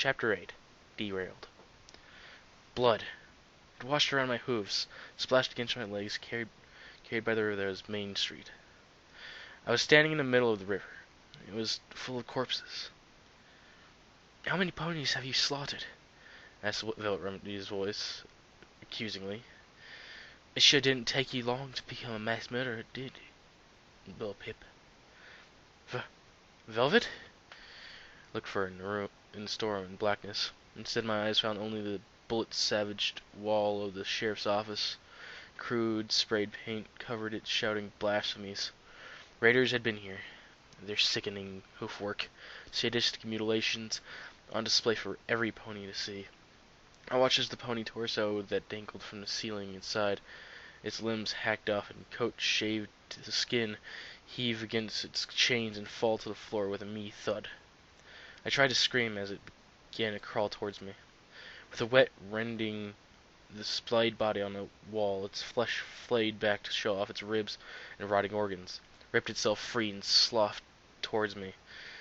Chapter 8. Derailed. Blood. It washed around my hooves, splashed against my legs, carried by the river that was Main Street. I was standing in the middle of the river. It was full of corpses. "How many ponies have you slaughtered?" asked Velvet Remedy's voice, accusingly. "It sure didn't take you long to become a mass murderer, did it, Bill Pip?" Velvet? Looked for her in the storm and blackness. Instead, my eyes found only the bullet-savaged wall of the sheriff's office. Crude, sprayed paint covered it, shouting blasphemies. Raiders had been here. Their sickening hoofwork, sadistic mutilations, on display for every pony to see. I watched as the pony torso that dangled from the ceiling inside, its limbs hacked off and coat shaved to the skin, heave against its chains and fall to the floor with a meaty thud. I tried to scream as it began to crawl towards me. With a wet rending the splayed body on the wall, its flesh flayed back to show off its ribs and rotting organs, ripped itself free and sloughed towards me,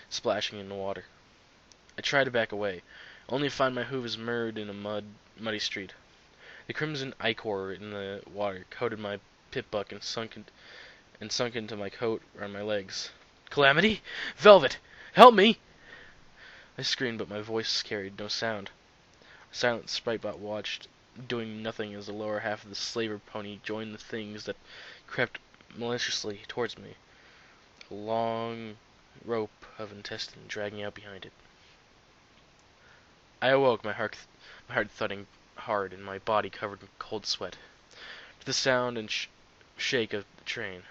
splashing in the water. I tried to back away, only to find my hooves mired in a muddy street. The crimson ichor in the water coated my pip-buck and sunk into my coat around my legs. "Calamity! Velvet! Help me!" I screamed, but my voice carried no sound. A silent Spritebot watched, doing nothing as the lower half of the slaver pony joined the things that crept maliciously towards me, a long rope of intestine dragging out behind it. I awoke, my heart thudding hard and my body covered in cold sweat, to the sound and shake of the train.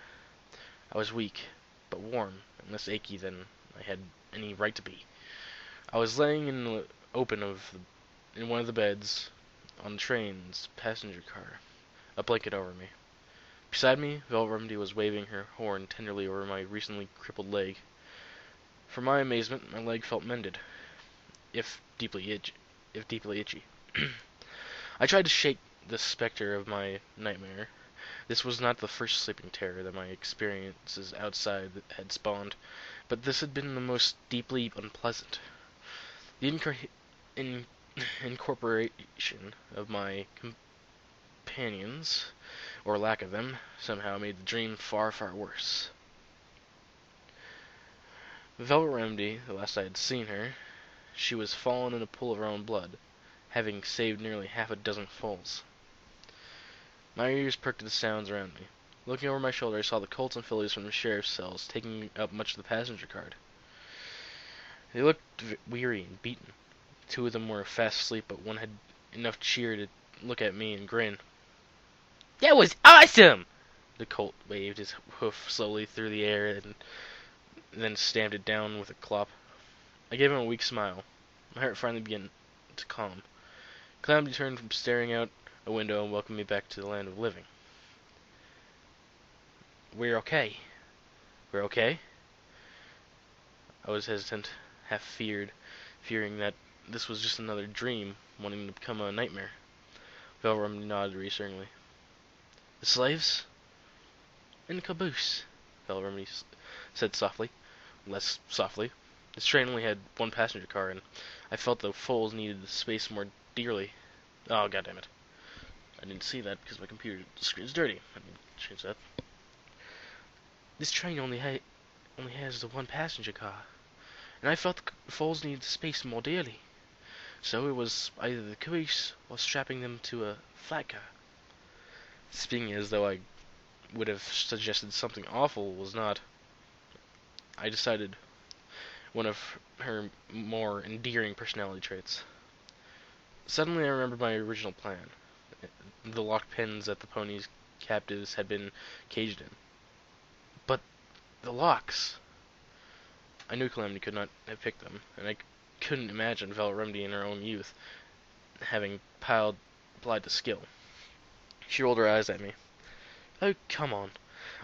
I was weak, but warm, and less achy than I had any right to be. I was laying in the open in one of the beds on the train's passenger car, a blanket over me. Beside me, Velvet Remedy was waving her horn tenderly over my recently crippled leg. For my amazement, my leg felt mended, if deeply itchy. I tried to shake the specter of my nightmare. This was not the first sleeping terror that my experiences outside had spawned, but this had been the most deeply unpleasant. The incorporation of my companions, or lack of them, somehow made the dream far, far worse. Velvet Remedy, the last I had seen her, she was fallen in a pool of her own blood, having saved nearly half a dozen foals. My ears perked to the sounds around me. Looking over my shoulder, I saw the colts and fillies from the sheriff's cells taking up much of the passenger car. They looked weary and beaten. Two of them were fast asleep, but one had enough cheer to look at me and grin. "That was awesome!" The colt waved his hoof slowly through the air and then stamped it down with a clop. I gave him a weak smile. My heart finally began to calm. Calamity turned from staring out a window and welcomed me back to the land of living. We're okay. We're okay? I was hesitant, half fearing that this was just another dream, wanting to become a nightmare. Velvet nodded reassuringly. "The slaves?" "In the caboose," Velvet said softly. Less softly. This train only had one passenger car, and I felt the foals needed the space more dearly. Oh, goddammit. I didn't see that because my computer screen's dirty. I need to change that. "This train only has the one passenger car, and I felt the foals needed the space more dearly. So it was either the caboose or strapping them to a flat car." Speaking as though I would have suggested something awful was not, I decided, one of her more endearing personality traits. Suddenly I remembered my original plan. The locked pens that the ponies' captives had been caged in. But the locks! I knew Calamity could not have picked them, and I couldn't imagine Velvet Remedy in her own youth having applied the skill. She rolled her eyes at me. "Oh, come on.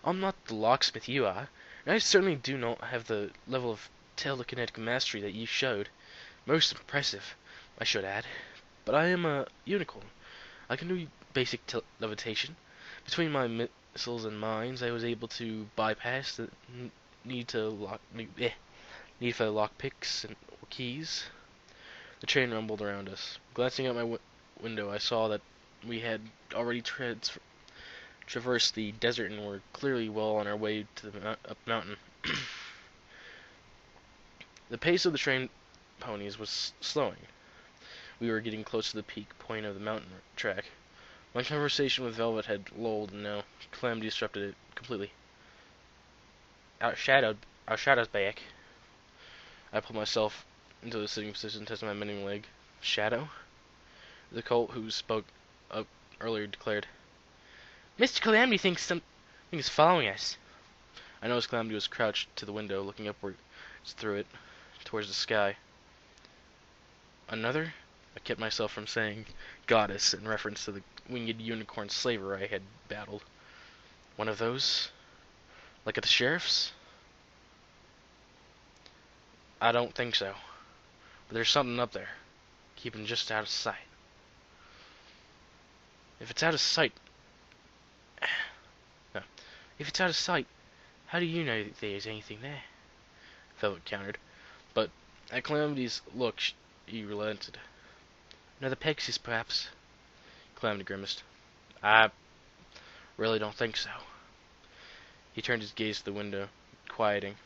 I'm not the locksmith you are, and I certainly do not have the level of telekinetic mastery that you showed. Most impressive, I should add. But I am a unicorn. I can do basic levitation. Between my missiles and mines, I was able to bypass the need for lockpicks or keys. The train rumbled around us. Glancing out my window, I saw that we had already traversed the desert and were clearly well on our way to the up mountain. The pace of the train ponies was slowing. We were getting close to the peak point of the mountain track. My conversation with Velvet had lulled, and now Calamity disrupted it completely. Our shadow's back. I pulled myself into the sitting position, testing my bending leg. Shadow? The colt who spoke up earlier declared. Mr. Calamity thinks something is following us. I noticed Calamity was crouched to the window, looking upwards through it, towards the sky. Another? I kept myself from saying goddess in reference to the winged unicorn slaver I had battled. One of those? Like at the sheriff's? I don't think so. But there's something up there, keeping just out of sight. If it's out of sight... No. If it's out of sight, how do you know that there's anything there? Velvet countered. But at Calamity's look, he relented. Another Pegasus, perhaps? Calamity grimaced. I really don't think so. He turned his gaze to the window, quieting.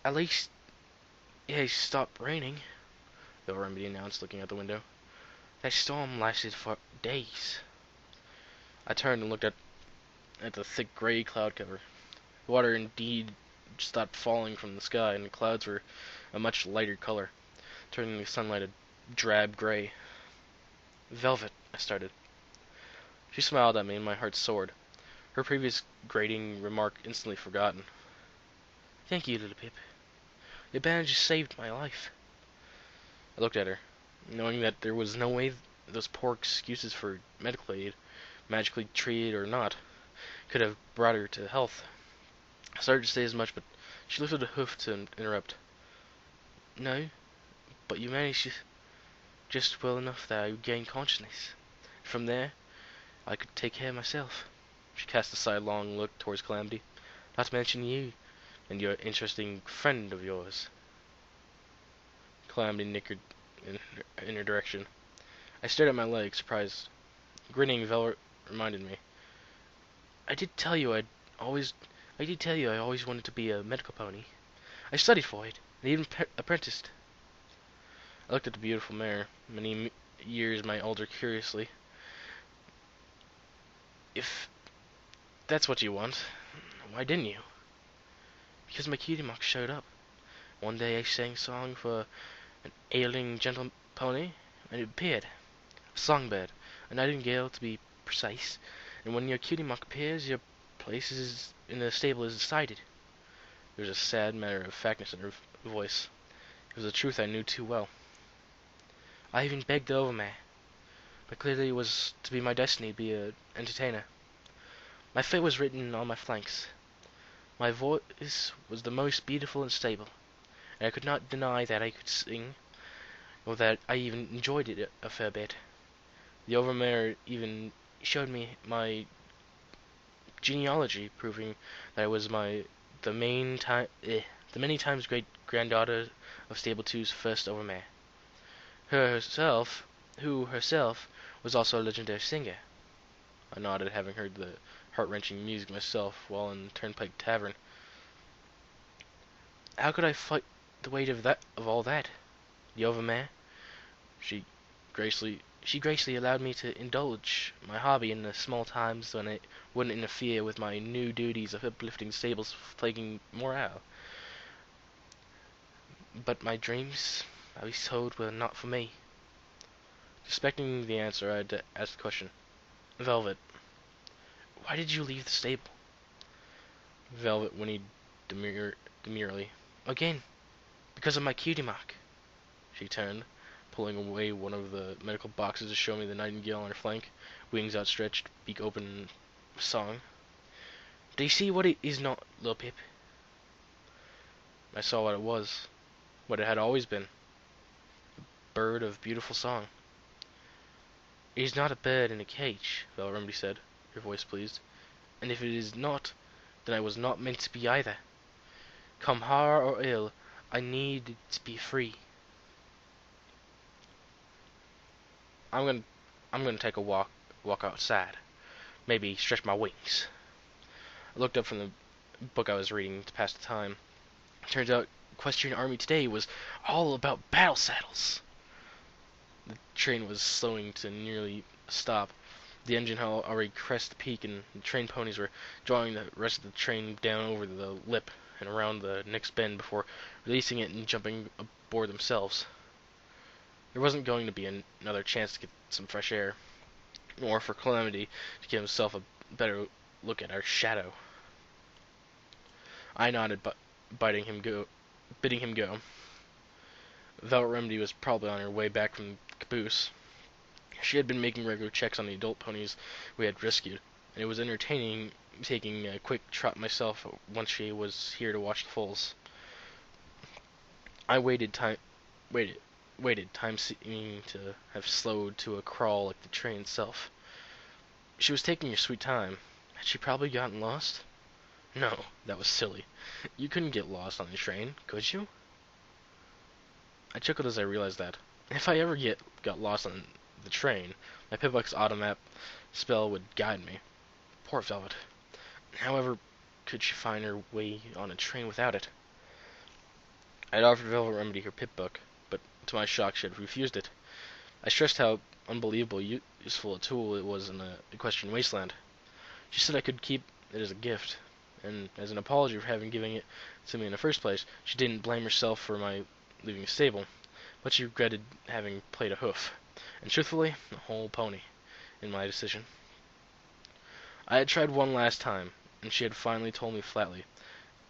At least it has stopped raining, Remedy announced, looking out the window. That storm lasted for days. I turned and looked at the thick gray cloud cover. The water indeed stopped falling from the sky, and the clouds were a much lighter color, turning the sunlight a drab gray. Velvet, I started. She smiled at me, and my heart soared. Her previous grating remark instantly forgotten. Thank you, little Pip. Your bandage saved my life. I looked at her, knowing that there was no way those poor excuses for medical aid, magically treated or not, could have brought her to health. I started to say as much, but she lifted a hoof to interrupt. No, but you managed just well enough that I gained consciousness. From there, I could take care of myself. She cast a sidelong look towards Calamity. Not to mention you and your interesting friend of yours. Calamity nickered in her direction. I stared at my leg, surprised. Grinning, Velvet reminded me. I did tell you I always wanted to be a medical pony. I studied for it, and even apprenticed. I looked at the beautiful mare, many years my older, curiously. If that's what you want, why didn't you? Because my cutie mark showed up. One day I sang a song for an ailing gentle pony, and it appeared. A songbird, a nightingale to be precise, and when your cutie mark appears, your place in the stable is decided. There was a sad matter-of-factness in her voice. It was a truth I knew too well. I even begged the overmare, but clearly it was to be my destiny to be an entertainer. My fate was written on my flanks. My voice was the most beautiful and stable, and I could not deny that I could sing, or that I even enjoyed it a fair bit. The overmare even showed me my genealogy, proving that I was the many times great granddaughter of Stable 2's first overmare. Who herself was also a legendary singer. I nodded, having heard the heart-wrenching music myself while in the Turnpike Tavern. How could I fight the weight of all that? The overmare? She graciously allowed me to indulge my hobby in the small times when it wouldn't interfere with my new duties of uplifting stable's flagging morale. But my dreams, I was told, were not for me. Suspecting the answer, I had to ask the question. Velvet, why did you leave the stable? Velvet whinnied demurely. Again, because of my cutie mark. She turned, pulling away one of the medical boxes to show me the nightingale on her flank, wings outstretched, beak open, song. Do you see what it is not, little Pip? I saw what it was, what it had always been. A bird of beautiful song. It is not a bird in a cage, Remedy said, her voice pleased. And if it is not, then I was not meant to be either. Come hard or ill, I need to be free. I'm gonna take a walk outside. Maybe stretch my wings. I looked up from the book I was reading to pass the time. Turns out Equestrian Army today was all about battle saddles. The train was slowing to nearly a stop. The engine had already crested the peak, and the train ponies were drawing the rest of the train down over the lip and around the next bend before releasing it and jumping aboard themselves. There wasn't going to be another chance to get some fresh air, nor for Calamity to give himself a better look at our shadow. I nodded, bidding him go. Velvet Remedy was probably on her way back from the caboose. She had been making regular checks on the adult ponies we had rescued, and it was entertaining taking a quick trot myself once she was here to watch the foals. I waited, time seeming to have slowed to a crawl like the train itself. She was taking her sweet time. Had she probably gotten lost? No, that was silly. You couldn't get lost on the train, could you? I chuckled as I realized that. If I ever got lost on the train, my Pipluck's automat spell would guide me. Poor Velvet. However, could she find her way on a train without it? I had offered Velvet Remedy her Pip-Book, but to my shock she had refused it. I stressed how unbelievably useful a tool it was in the Equestrian wasteland. She said I could keep it as a gift, and as an apology for having given it to me in the first place, she didn't blame herself for my leaving the stable, but she regretted having played a hoof, and truthfully, a whole pony, in my decision. I had tried one last time, and she had finally told me flatly,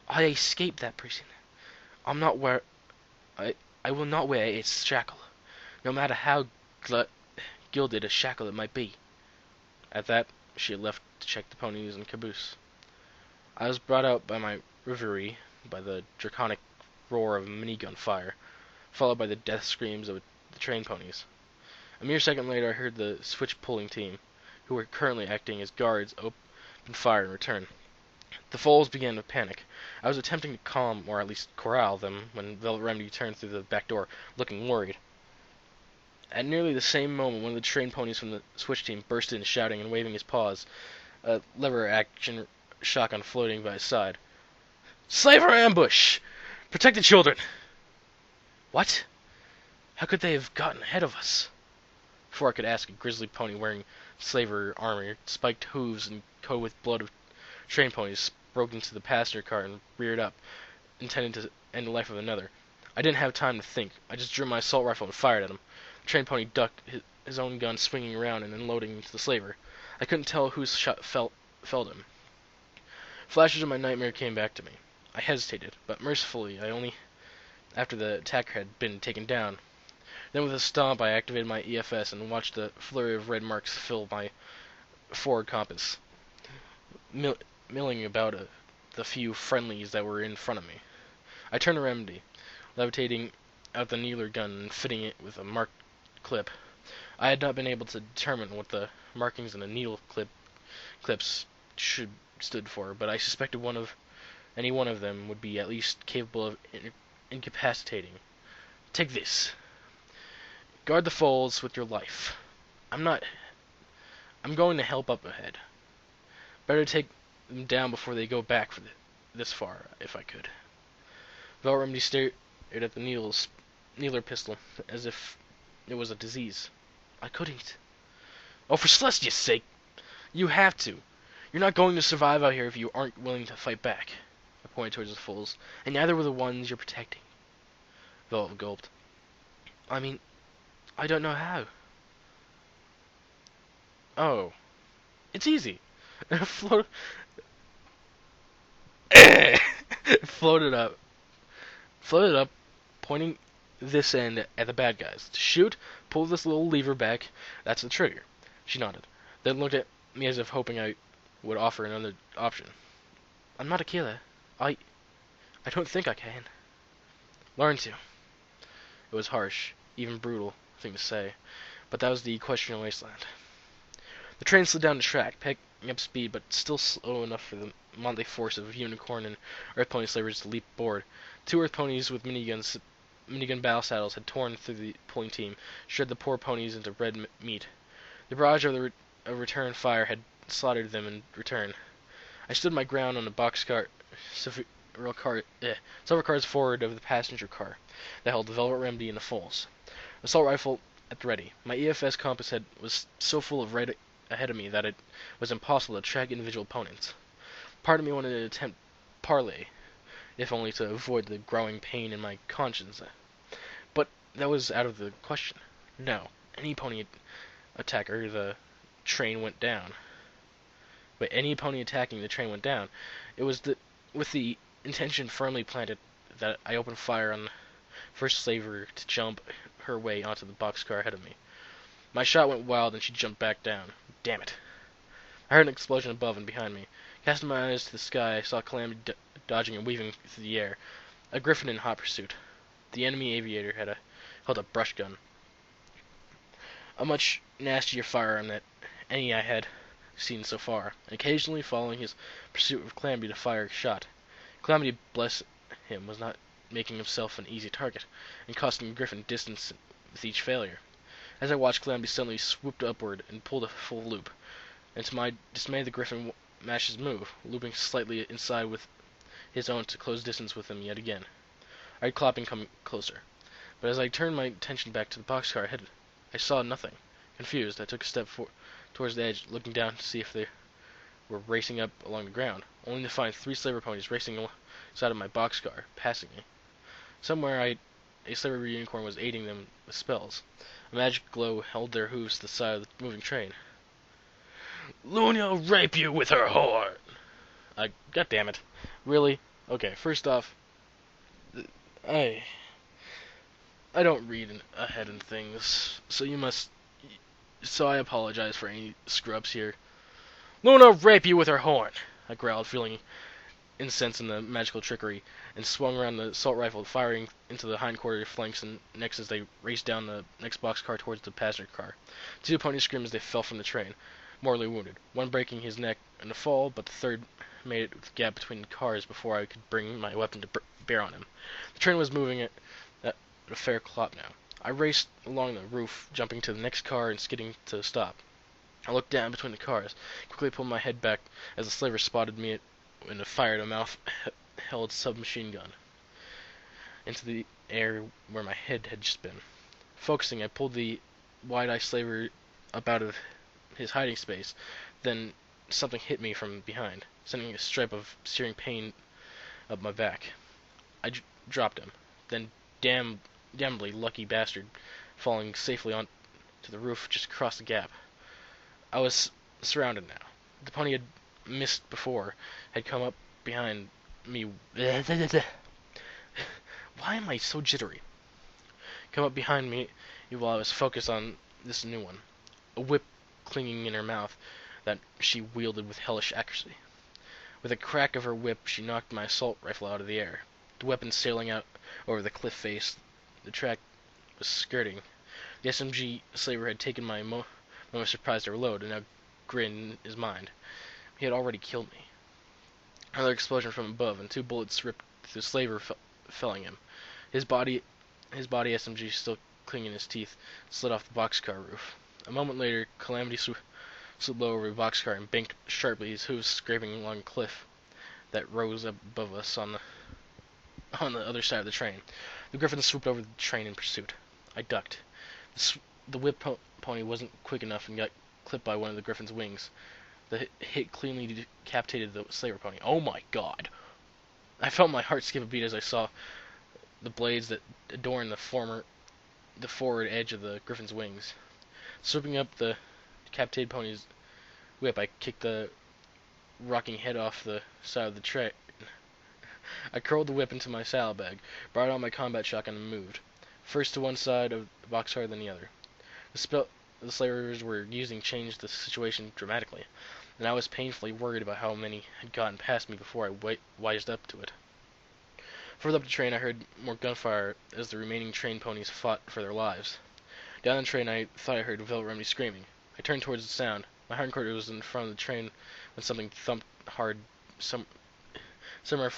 I escaped that prison. I will not wear its shackle, no matter how gilded a shackle it might be. At that, she had left to check the ponies and caboose. I was brought out by my reverie by the draconic roar of minigun fire, followed by the death screams of the train ponies. A mere second later I heard the switch-pulling team, who were currently acting as guards, open fire in return. The foals began to panic. I was attempting to calm, or at least corral them, when Velvet Remedy turned through the back door, looking worried. At nearly the same moment, one of the train ponies from the switch team burst in, shouting and waving his paws, a lever-action shotgun floating by his side. Slaver ambush! Protect the children! What? How could they have gotten ahead of us? Before I could ask, a grizzly pony wearing slaver armor, spiked hooves, and coated with blood of train ponies broke into the passenger car and reared up, intending to end the life of another. I didn't have time to think. I just drew my assault rifle and fired at him. The train pony ducked, his own gun swinging around and unloading into the slaver. I couldn't tell whose shot felled him. Flashes of my nightmare came back to me. I hesitated, but mercifully I only after the attacker had been taken down. Then with a stomp I activated my EFS and watched the flurry of red marks fill my forward compass, milling about the few friendlies that were in front of me. I turned to Remedy, levitating out the needler gun and fitting it with a marked clip. I had not been able to determine what the markings in the needle clips stood for, but I suspected any one of them would be at least capable of incapacitating. Take this. Guard the foals with your life. I'm going to help up ahead. Better take them down before they go back for this far, if I could. Velvet Remedy stared at the needler pistol as if it was a disease. I couldn't. Oh, for Celestia's sake! You have to. You're not going to survive out here if you aren't willing to fight back. I pointed towards the foals, and neither were the ones you're protecting. Velvet gulped. I mean, I don't know how. Oh. It's easy. Floated up, pointing this end at the bad guys. To shoot, pull this little lever back. That's the trigger. She nodded, then looked at me as if hoping I would offer another option. I'm not a killer. I don't think I can. Learn to. It was harsh, even brutal thing to say, but that was the Equestrian wasteland. The train slid down the track, picking up speed, but still slow enough for the motley force of unicorn and earth pony slavers to leap aboard. Two earth ponies with miniguns minigun battle saddles had torn through the pulling team, shred the poor ponies into red meat. The barrage of the return fire had slaughtered them in return. I stood my ground on a boxcar, several cars forward of the passenger car that held the Velvet Remedy and the Foals. Assault rifle at the ready. My EFS compass head was so full of right ahead of me that it was impossible to track individual opponents. Part of me wanted to attempt parley, if only to avoid the growing pain in my conscience. But that was out of the question. No, any pony attacker, the train went down. But any pony attacking the train went down. It was with the intention firmly planted that I opened fire on the first slaver to jump her way onto the boxcar ahead of me. My shot went wild and she jumped back down. Damn it. I heard an explosion above and behind me. Casting my eyes to the sky, I saw Calamity dodging and weaving through the air. A griffin in hot pursuit. The enemy aviator held a brush gun. A much nastier firearm than any I had seen so far, and occasionally following his pursuit of Calamity to fire a shot. Calamity, bless him, was not making himself an easy target, and costing Griffin distance with each failure. As I watched, Calamity suddenly swooped upward and pulled a full loop, and to my dismay the Griffin matched his move, looping slightly inside with his own to close distance with him yet again. I heard clopping coming closer, but as I turned my attention back to the boxcar ahead, I saw nothing. Confused, I took a step towards the edge, looking down to see if they were racing up along the ground, only to find 3 slaver ponies racing alongside of my boxcar, passing me. Somewhere a slaver unicorn was aiding them with spells. A magic glow held their hooves to the side of the moving train. "Luna rape you with her horn!" God damn it. Really? Okay, first off, I don't read ahead in things, so I apologize for any screw-ups here. "Luna rape you with her horn!" I growled, feeling incensed in the magical trickery, and swung around the assault rifle, firing into the hindquarter flanks and necks as they raced down the next boxcar towards the passenger car. 2 ponies screamed as they fell from the train, mortally wounded, one breaking his neck in a fall, but the third made it with the gap between the cars before I could bring my weapon to bear on him. The train was moving at a fair clop now. I raced along the roof, jumping to the next car and skidding to a stop. I looked down between the cars, quickly pulled my head back as the slaver spotted me and fired a mouth-held submachine gun into the air where my head had just been. Focusing, I pulled the wide-eyed slaver up out of his hiding space. Then something hit me from behind, sending a stripe of searing pain up my back. I dropped him. Then, damnably lucky bastard, falling safely onto the roof just across the gap. I was surrounded now. The pony had missed before had come up behind me. Why am I so jittery? Come up behind me while I was focused on this new one, a whip clinging in her mouth that she wielded with hellish accuracy. With a crack of her whip, she knocked my assault rifle out of the air. The weapon sailing out over the cliff face, the track was skirting. The SMG slaver had taken my moment of surprise to reload, and now grinned in his mind. He had already killed me. Another explosion from above, and 2 bullets ripped through the slaver, felling him. His body SMG still clinging in his teeth, slid off the boxcar roof. A moment later, Calamity slid low over the boxcar and banked sharply, his hooves scraping along a cliff that rose up above us on the other side of the train. The Griffin swooped over the train in pursuit. I ducked. The whip pony wasn't quick enough and got clipped by one of the Griffin's wings. The hit cleanly decapitated the slaver pony. Oh my god! I felt my heart skip a beat as I saw the blades that adorned the forward edge of the Griffin's wings. Swooping up the decapitated pony's whip, I kicked the rocking head off the side of the train. I curled the whip into my saddlebag, brought out my combat shotgun, and moved, first to one side of the boxcar, then the other. The spell the slavers were using changed the situation dramatically, and I was painfully worried about how many had gotten past me before I wised up to it. Further up the train, I heard more gunfire as the remaining train ponies fought for their lives. Down the train, I thought I heard Velvet Remedy screaming. I turned towards the sound. My hindquarter was in front of the train when something thumped hard somewhere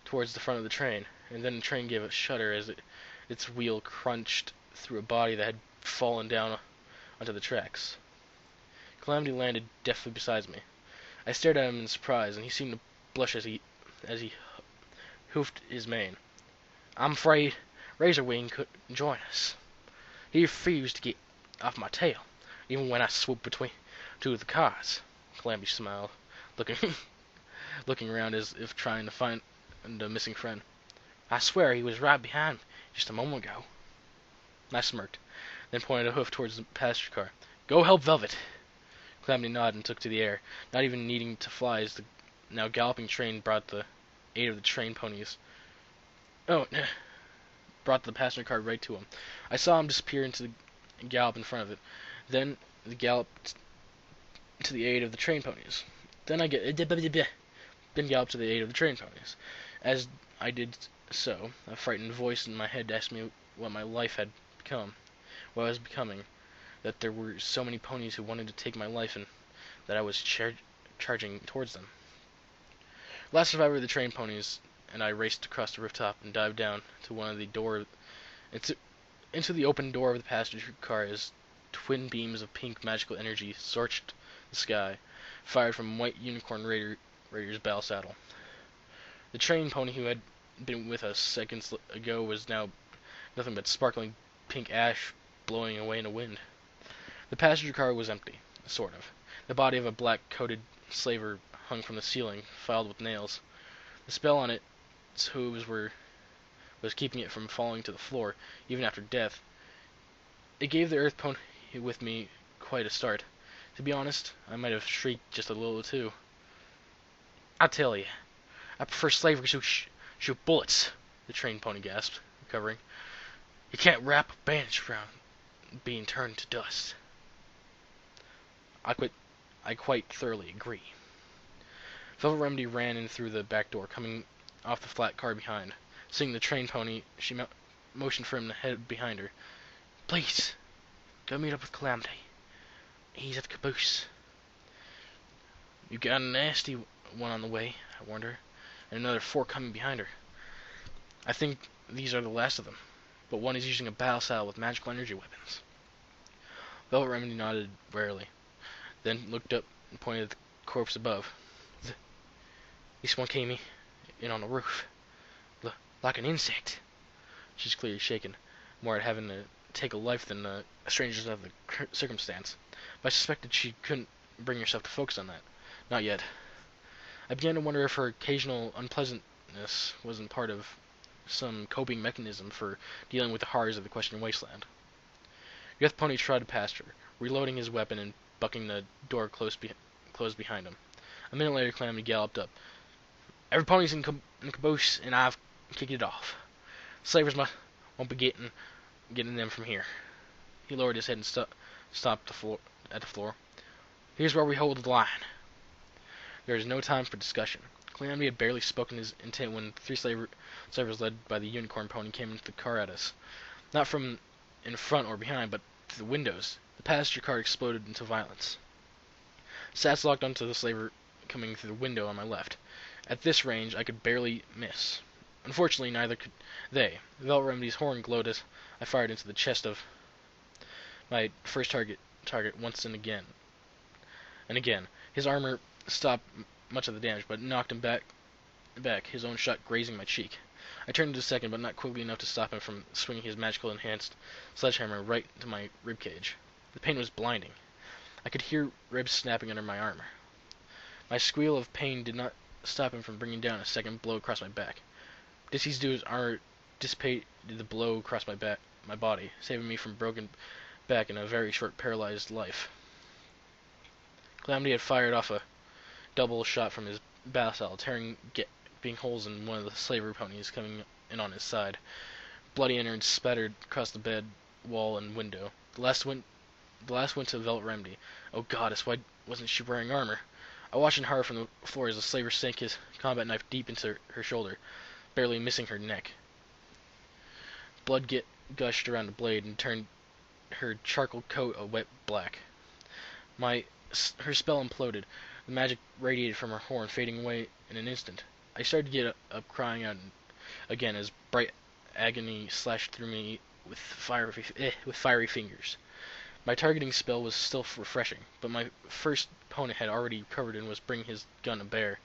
towards the front of the train, and then the train gave a shudder as it its wheel crunched through a body that had fallen down onto the tracks. Calamity landed deftly beside me. I stared at him in surprise, and he seemed to blush as he hoofed his mane. "I'm afraid Razorwing couldn't join us. He refused to get off my tail, even when I swooped between two of the cars." Calamity smiled, looking looking around as if trying to find a missing friend. "I swear he was right behind me just a moment ago." I smirked, then pointed a hoof towards the passenger car. "Go help Velvet." Calamity nodded and took to the air, not even needing to fly as the now galloping train brought the aid of the train ponies. Brought the passenger car right to him. I saw him disappear into the gallop in front of it, then the gallop to the aid of the train ponies. Then gallop to the aid of the train ponies. As I did so, a frightened voice in my head asked me what my life had become, what I was becoming, that there were so many ponies who wanted to take my life, and that I was charging towards them. Last survivor of the train ponies and I raced across the rooftop and dived down to one of the into the open door of the passenger car as twin beams of pink magical energy scorched the sky, fired from white unicorn Raider's bow saddle. The train pony who had been with us seconds ago was now nothing but sparkling pink ash blowing away in a wind. The passenger car was empty, sort of. The body of a black-coated slaver hung from the ceiling, filed with nails. The spell on its hooves was keeping it from falling to the floor, even after death. It gave the earth pony with me quite a start. To be honest, I might have shrieked just a little too. "I tell you, I prefer slavers who shoot bullets," the train pony gasped, recovering. "You can't wrap a bandage around being turned to dust." I quite thoroughly agree. Velvet Remedy ran in through the back door, coming off the flat car behind. Seeing the train pony, she motioned for him to head behind her. "Please, go meet up with Calamity. He's at the caboose." "You got a nasty one on the way," I warned her, "and another 4 coming behind her. I think these are the last of them, but one is using a battle saddle with magical energy weapons." Velvet Remedy nodded warily, then looked up and pointed at the corpse above. "This one came in on the roof, like an insect." She's clearly shaken, more at having to take a life than a stranger's of the circumstance. But I suspected she couldn't bring herself to focus on that. Not yet. I began to wonder if her occasional unpleasantness wasn't part of some coping mechanism for dealing with the horrors of the Equestrian wasteland. Death Pony trotted past her, reloading his weapon and bucking the door closed behind him. A minute later, Calamity galloped up. "Every pony's in the caboose, and I've kicked it off. Slavers won't be getting them from here." He lowered his head and stopped at the floor. "Here's where we hold the line." There was no time for discussion. Calamity had barely spoken his intent when 3 slavers led by the unicorn pony came into the car at us. Not from in front or behind, but through the windows. The passenger car exploded into violence. Sats locked onto the slaver coming through the window on my left. At this range, I could barely miss. Unfortunately, neither could they. Velvet Remedy's horn glowed as I fired into the chest of my first target once and again. His armor stopped much of the damage, but knocked him back, his own shot grazing my cheek. I turned to the second, but not quickly enough to stop him from swinging his magical enhanced sledgehammer right into my ribcage. The pain was blinding. I could hear ribs snapping under my armor. My squeal of pain did not stop him from bringing down a second blow across my back. Dizzy's armor dissipated the blow across my body, saving me from broken back and a very short paralyzed life. Calamity had fired off a double shot from his battle saddle, tearing gaping holes in one of the slaver ponies coming in on his side. Bloody innards spattered across the bed, wall, and window. The last went to Velvet Remedy. Oh goddess, why wasn't she wearing armor? I watched in horror from the floor as the slaver sank his combat knife deep into her shoulder, barely missing her neck. Blood gushed around the blade and turned her charcoal coat a wet black. Her spell imploded. The magic radiated from her horn, fading away in an instant. I started to get up, crying out again as bright agony slashed through me with fiery fingers. My targeting spell was still refreshing, but my first opponent had already recovered and was bringing his gun to bear.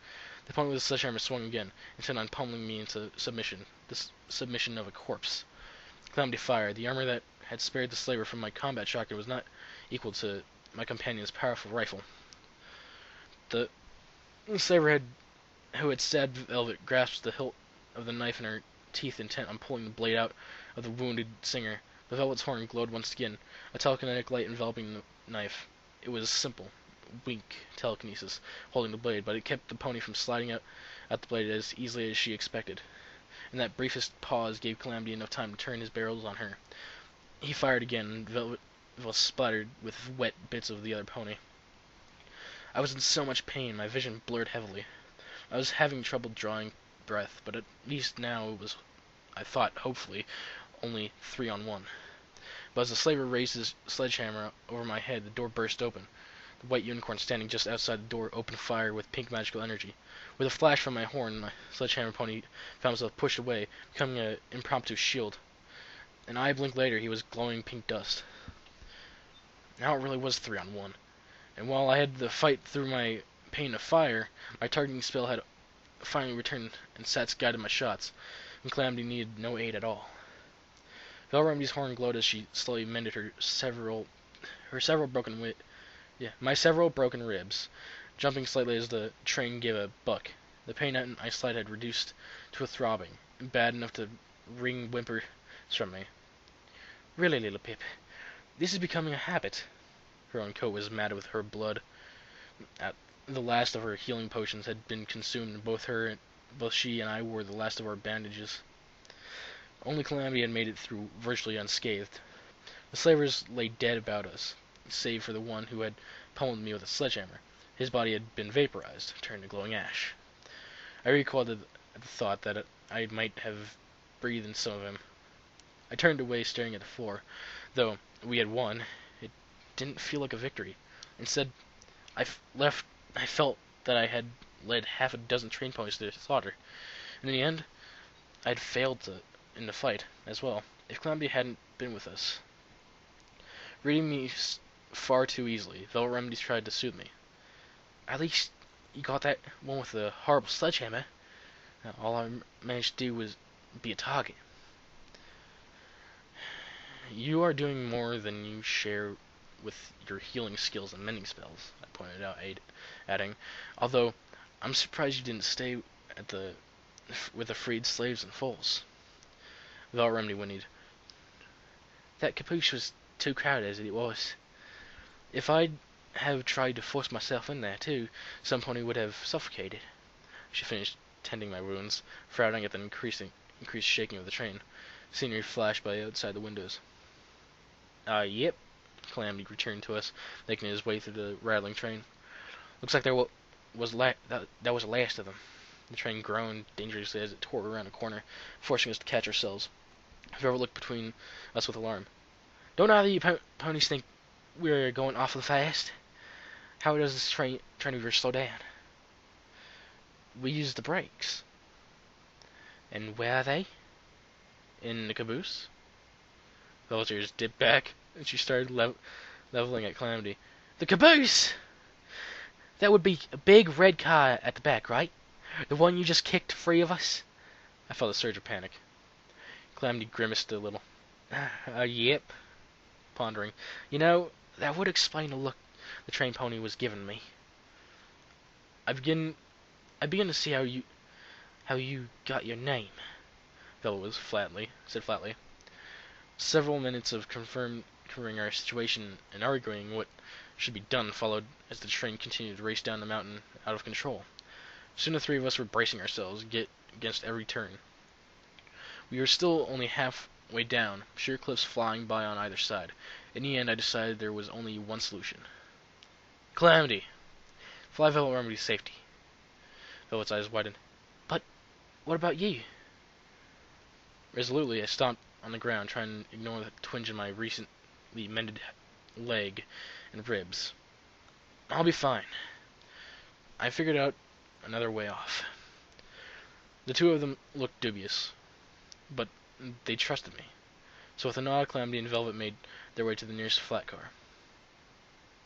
The opponent with the sledgehammer swung again, intent on pummeling me into submission, the submission of a corpse. Calamity fired. The armor that had spared the slaver from my combat shotgun was not equal to my companion's powerful rifle. The slaver who had stabbed Velvet grasped the hilt of the knife in her teeth, intent on pulling the blade out of the wounded singer. The Velvet's horn glowed once again, a telekinetic light enveloping the knife. It was simple, weak telekinesis holding the blade, but it kept the pony from sliding out at the blade as easily as she expected. In that briefest pause gave Calamity enough time to turn his barrels on her. He fired again, and Velvet was splattered with wet bits of the other pony. I was in so much pain, my vision blurred heavily. I was having trouble drawing breath, but at least now it was, I thought, hopefully, only 3-on-1. But as the slaver raised his sledgehammer over my head, the door burst open. The white unicorn standing just outside the door opened fire with pink magical energy. With a flash from my horn, my sledgehammer pony found himself pushed away, becoming an impromptu shield. An eye blink later, he was glowing pink dust. Now it really was 3-on-1. And while I had to fight through my pain of fire, my targeting spell had finally returned, and Sats guided my shots, and Calamity needed no aid at all. Velremedy's horn glowed as she slowly mended my several broken ribs, jumping slightly as the train gave a buck. The pain in my side had reduced to a throbbing, bad enough to wring whimpers from me. Really, little Pip, this is becoming a habit. Her own coat was mad with her blood. The last of her healing potions had been consumed, and both she and I wore the last of our bandages. Only Calamity had made it through virtually unscathed. The slavers lay dead about us, save for the one who had pummeled me with a sledgehammer. His body had been vaporized, turned to glowing ash. I recoiled at the thought that I might have breathed in some of him. I turned away, staring at the floor. Though we had won, it didn't feel like a victory. Instead, I felt that I had led half a dozen train ponies to slaughter. In the end, I had failed in the fight as well, if Calamity hadn't been with us. Reading me far too easily, Velremedy tried to soothe me. At least you got that one with the horrible sledgehammer. All I managed to do was be a target. You are doing more than you share with your healing skills and mending spells, I pointed out, adding, although I'm surprised you didn't stay with the freed slaves and foals. Velremedy whinnied. That caboose was too crowded as it was. If I'd have tried to force myself in there too, some pony would have suffocated. She finished tending my wounds, frowning at the increased shaking of the train. Scenery flashed by outside the windows. Yep. Calamity returned to us, making his way through the rattling train. Looks like that was the last of them. The train groaned dangerously as it tore around a corner, forcing us to catch ourselves. Velvet looked between us with alarm. Don't either you ponies think we're going awful fast? How does this train ever slow down? We use the brakes. And where are they? In the caboose? Velvet's ears dipped back, and she started leveling at Calamity. The caboose! That would be a big red car at the back, right? The one you just kicked free of us? I felt a surge of panic. Calamity grimaced a little. Yep. Pondering. You know, that would explain the look the train pony was giving me. I begin to see how you got your name. Velvet said flatly. Several minutes of confirming our situation and arguing what should be done followed as the train continued to race down the mountain out of control. Soon the three of us were bracing ourselves against every turn. We were still only halfway down, sheer cliffs flying by on either side. In the end, I decided there was only one solution. Calamity! Fly Velremedy's safety. Velvet's eyes widened. But what about you? Resolutely, I stomped on the ground, trying to ignore the twinge in my recently mended leg and ribs. I'll be fine. I figured out another way off. The two of them looked dubious, but they trusted me. So with a nod, Calamity and Velvet made their way to the nearest flat car.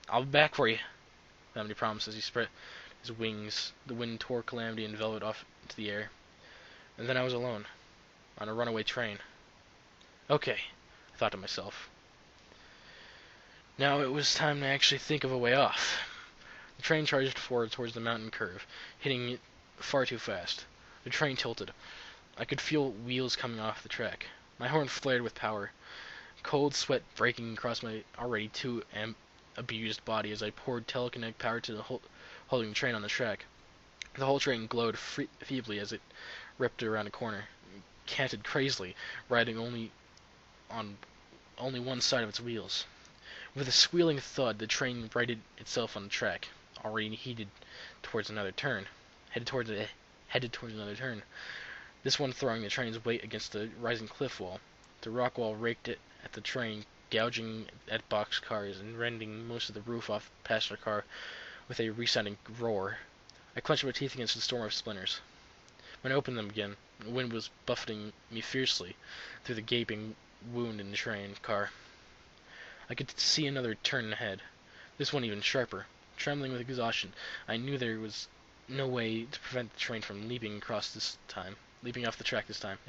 "I'll be back for you," Calamity promised as he spread his wings. The wind tore Calamity and Velvet off into the air. And then I was alone, on a runaway train. Okay, I thought to myself. Now it was time to actually think of a way off. The train charged forward towards the mountain curve, hitting it far too fast. The train tilted. I could feel wheels coming off the track. My horn flared with power, cold sweat breaking across my already too abused body as I poured telekinetic power to holding the train on the track. The whole train glowed feebly as it ripped around a corner, canted crazily, riding on only one side of its wheels. With a squealing thud, the train righted itself on the track, already headed towards another turn. This one throwing the train's weight against the rising cliff wall. The rock wall raked it at the train, gouging at box cars and rending most of the roof off the passenger car with a resounding roar. I clenched my teeth against the storm of splinters. When I opened them again, the wind was buffeting me fiercely through the gaping wound in the train car. I could see another turn ahead, this one even sharper. Trembling with exhaustion, I knew there was no way to prevent the train from leaping off the track this time.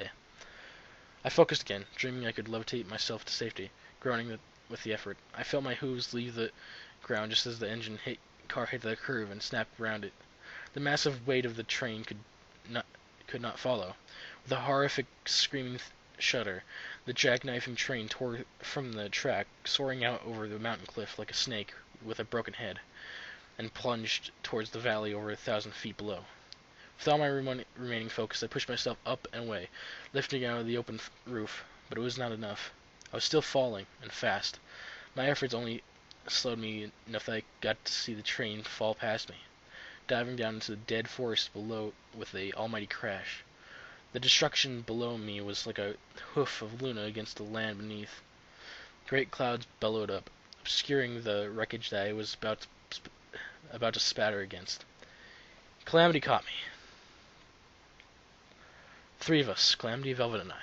I focused again, dreaming I could levitate myself to safety, groaning with the effort. I felt my hooves leave the ground just as the car hit the curve and snapped round it. The massive weight of the train could not follow. With a horrific screaming shudder, the jackknifing train tore from the track, soaring out over the mountain cliff like a snake with a broken head, and plunged towards the valley over 1,000 feet below. With all my remaining focus, I pushed myself up and away, lifting out of the open roof, but it was not enough. I was still falling, and fast. My efforts only slowed me enough that I got to see the train fall past me, diving down into the dead forest below with a almighty crash. The destruction below me was like a hoof of Luna against the land beneath. Great clouds bellowed up, obscuring the wreckage that I was about to spatter against. Calamity caught me. 3 of us, Calamity, Velvet, and I,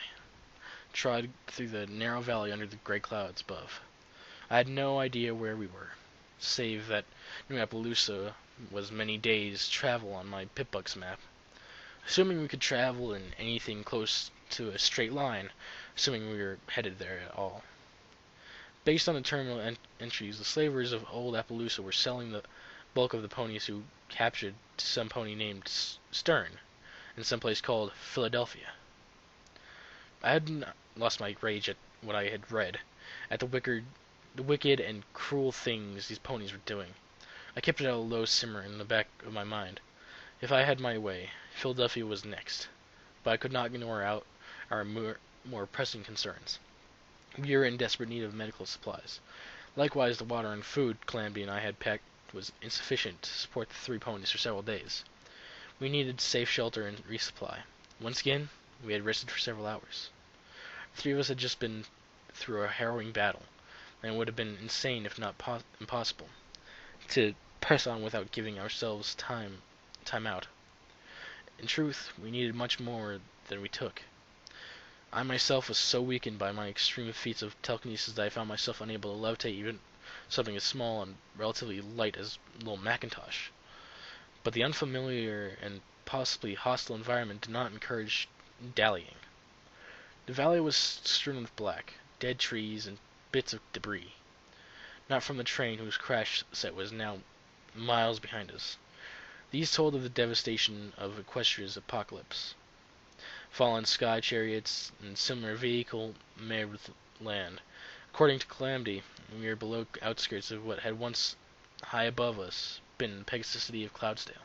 trod through the narrow valley under the gray clouds above. I had no idea where we were, save that New Appaloosa was many days' travel on my Pip-Buck's map. Assuming we could travel in anything close to a straight line, assuming we were headed there at all. Based on the terminal entries, the slavers of old Appaloosa were selling the bulk of the ponies who captured to some pony named Stern, in some place called Philadelphia. I had lost my rage at what I had read, at the wicked and cruel things these ponies were doing. I kept it at a low simmer in the back of my mind. If I had my way, Philadelphia was next, but I could not ignore out our more pressing concerns. We were in desperate need of medical supplies. Likewise, the water and food Calamity and I had packed was insufficient to support the 3 ponies for several days. We needed safe shelter and resupply. Once again, we had rested for several hours. The 3 of us had just been through a harrowing battle, and it would have been insane, if not impossible, to press on without giving ourselves time out. In truth, we needed much more than we took. I myself was so weakened by my extreme feats of telekinesis that I found myself unable to levitate even something as small and relatively light as a little Macintosh. But the unfamiliar and possibly hostile environment did not encourage dallying. The valley was strewn with black, dead trees and bits of debris. Not from the train whose crash set was now miles behind us. These told of the devastation of Equestria's apocalypse. Fallen sky chariots and similar vehicle marred with land. According to Calamity, we were below outskirts of what had once, high above us, been the Pegasus city of Cloudsdale.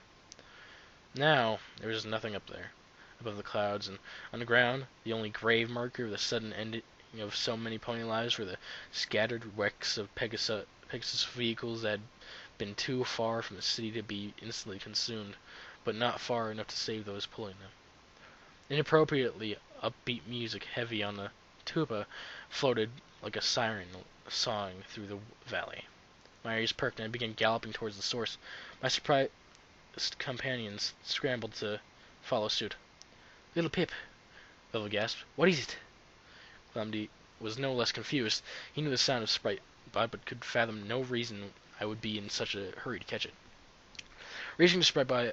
Now, there was nothing up there, above the clouds, and on the ground, the only grave marker of the sudden ending of so many pony lives were the scattered wrecks of Pegasus vehicles that had been too far from the city to be instantly consumed, but not far enough to save those pulling them. Inappropriately upbeat music heavy on the tuba floated like a siren song through the valley. My ears perked and I began galloping towards the source. My surprised companions scrambled to follow suit. "Little Pip," Velvet gasped. "What is it?" Calamity was no less confused. He knew the sound of Sprite, but could fathom no reason I would be in such a hurry to catch it. Reaching to Sprite I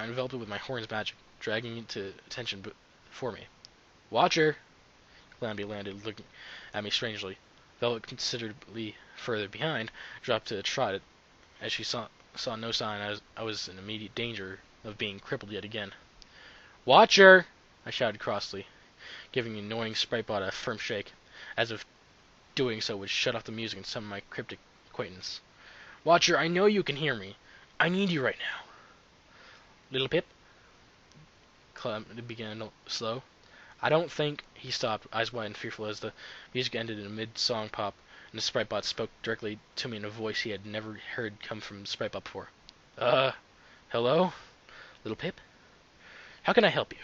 enveloped it with my horn's magic, dragging it to attention before me. Watcher! Calamity landed, looking at me strangely. Velvet, considerably further behind, dropped to a trot as she saw no sign I was in immediate danger of being crippled yet again. Watcher! I shouted crossly, giving the annoying Spritebot a firm shake, as if doing so would shut off the music and summon my cryptic acquaintance. Watcher, I know you can hear me. I need you right now. Little Pip? Calamity began slow. I don't think, he stopped, eyes wide and fearful as the music ended in a mid-song pop, and the Spritebot spoke directly to me in a voice he had never heard come from Spritebot before. Hello? Little Pip? How can I help you?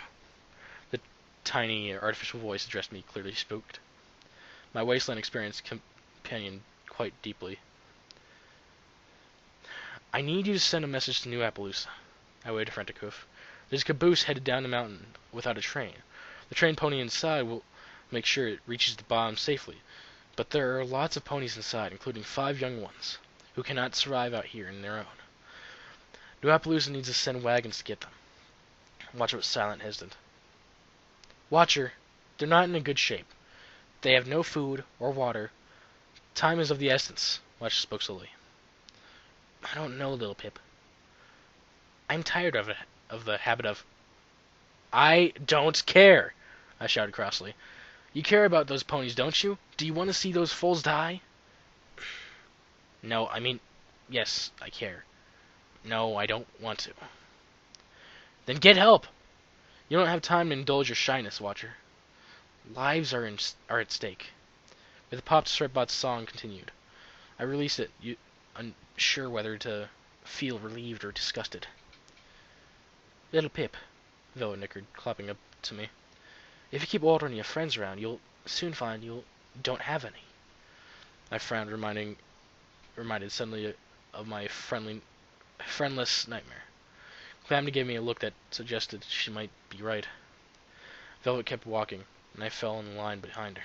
The tiny, artificial voice addressed me clearly spooked. My wasteland experience companioned quite deeply. I need you to send a message to New Appaloosa. I waved a frantic hoof. There's a caboose headed down the mountain without a train. The trained pony inside will make sure it reaches the bottom safely, but there are lots of ponies inside, including 5 young ones, who cannot survive out here on their own. New Appaloosa needs to send wagons to get them. Watcher was silent and hesitant. Watcher, they're not in a good shape. They have no food or water. Time is of the essence. Watcher spoke slowly. I don't know, Little Pip. I'm tired of it, of the habit of... I don't care, I shouted crossly. You care about those ponies, don't you? Do you want to see those foals die? No, I mean, yes, I care. No, I don't want to. Then get help! You don't have time to indulge your shyness, Watcher. Lives are at stake. With a pop, Stripebot's song continued. I released it, unsure whether to feel relieved or disgusted. Little Pip, Velvet nickered, clapping up to me. If you keep ordering your friends around, you'll soon find you don't have any. I frowned, reminded suddenly of my friendless nightmare. Calamity gave me a look that suggested she might be right. Velvet kept walking, and I fell in line behind her.